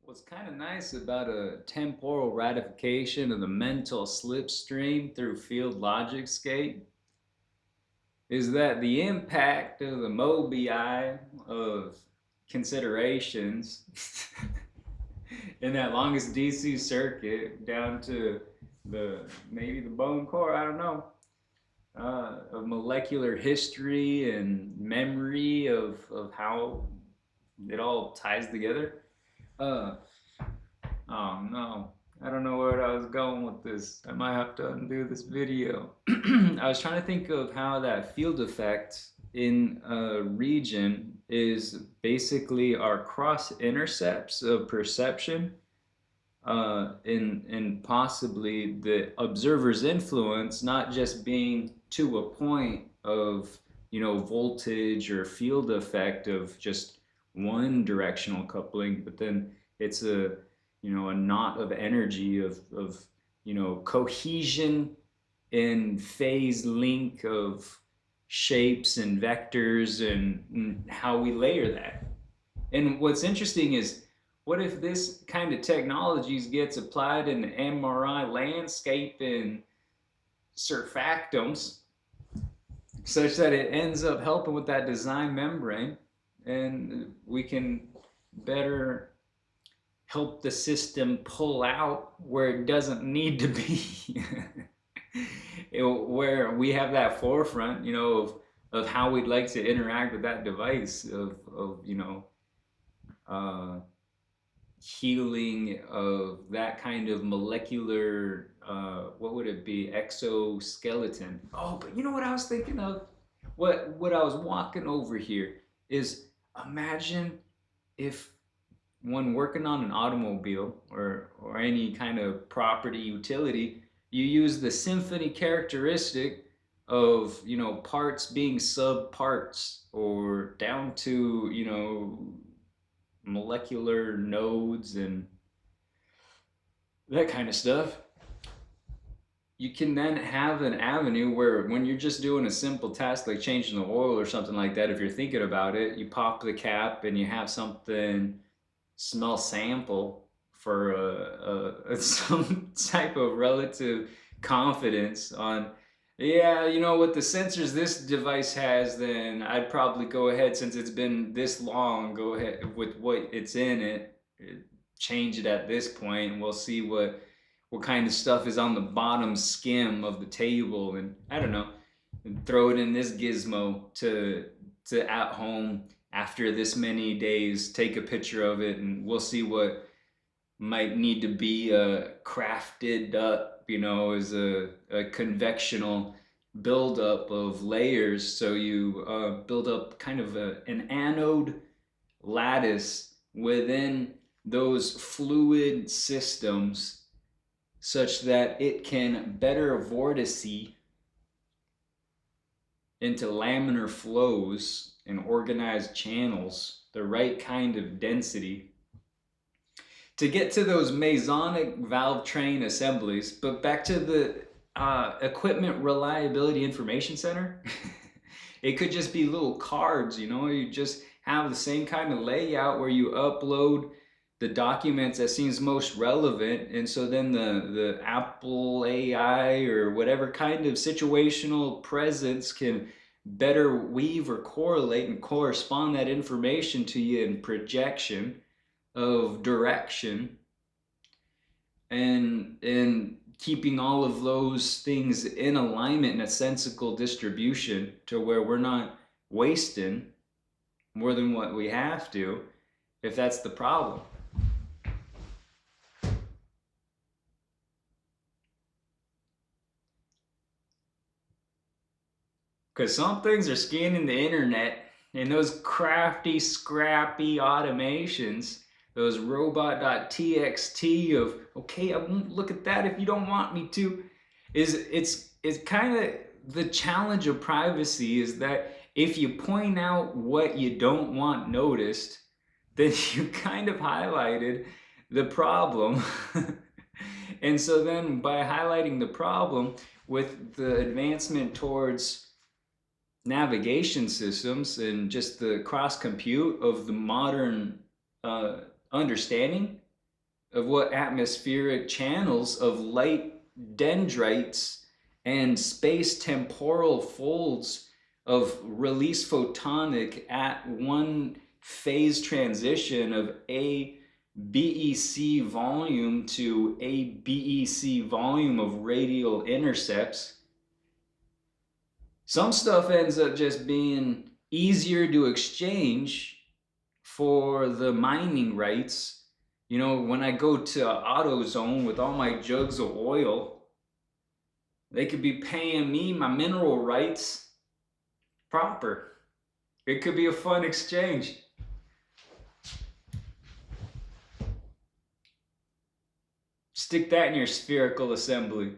What's kind of nice about a temporal ratification of the mental slipstream through field logic skate is that the impact of the Mobii of considerations in that longest DC circuit down to the maybe the bone core, I don't know, of molecular history and memory of how it all ties together. Uh, Oh no, I don't know where I was going with this. I might have to undo this video. I was trying to think of how that field effect in a region is basically our cross intercepts of perception, in possibly the observer's influence not just being to a point of voltage or field effect of just one directional coupling, but then it's a knot of energy of cohesion and phase link of shapes and vectors and how we layer that. And what's interesting is, what if this kind of technologies gets applied in the MRI landscape and surfactants, such that it ends up helping with that design membrane, and we can better help the system pull out where it doesn't need to be. Where we have that forefront, of how we'd like to interact with that device, of uh, healing of that kind of molecular, what would it be, exoskeleton. Oh, but you know what I was thinking of, what I was walking over here is, imagine if, when working on an automobile or any kind of property utility, you use the symphony characteristic of parts being sub parts, or down to molecular nodes and that kind of stuff. You can then have an avenue where, when you're just doing a simple task like changing the oil or something like that, if you're thinking about it, you pop the cap and you have something smell sample for some type of relative confidence on, yeah, with the sensors this device has, then I'd probably go ahead, since it's been this long, go ahead with what it's in it, change it at this point, and we'll see what kind of stuff is on the bottom skim of the table, and I don't know, and throw it in this gizmo to at home after this many days, take a picture of it, and we'll see what might need to be crafted up, as a convectional buildup of layers. So you build up kind of an anode lattice within those fluid systems, such that it can better vortice into laminar flows and organized channels, the right kind of density to get to those Masonic valve train assemblies. But back to the Equipment Reliability Information Center, it could just be little cards, you just have the same kind of layout where you upload the documents that seems most relevant, and so then the Apple AI or whatever kind of situational presence can better weave or correlate and correspond that information to you in projection of direction, and keeping all of those things in alignment in a sensical distribution, to where we're not wasting more than what we have to, if that's the problem. Because some things are scanning the internet, and those crafty, scrappy automations, those robot.txt of, okay, I won't look at that if you don't want me to, it's kind of the challenge of privacy, is that if you point out what you don't want noticed, then you kind of highlighted the problem. And so then, by highlighting the problem, with the advancement towards navigation systems and just the cross compute of the modern understanding, of what atmospheric channels of light dendrites and space temporal folds of release photonic at one phase transition of a BEC volume to a BEC volume of radial intercepts. Some stuff ends up just being easier to exchange for the mining rights. You know, when I go to AutoZone with all my jugs of oil, they could be paying me my mineral rights proper. It could be a fun exchange. Stick that in your spherical assembly.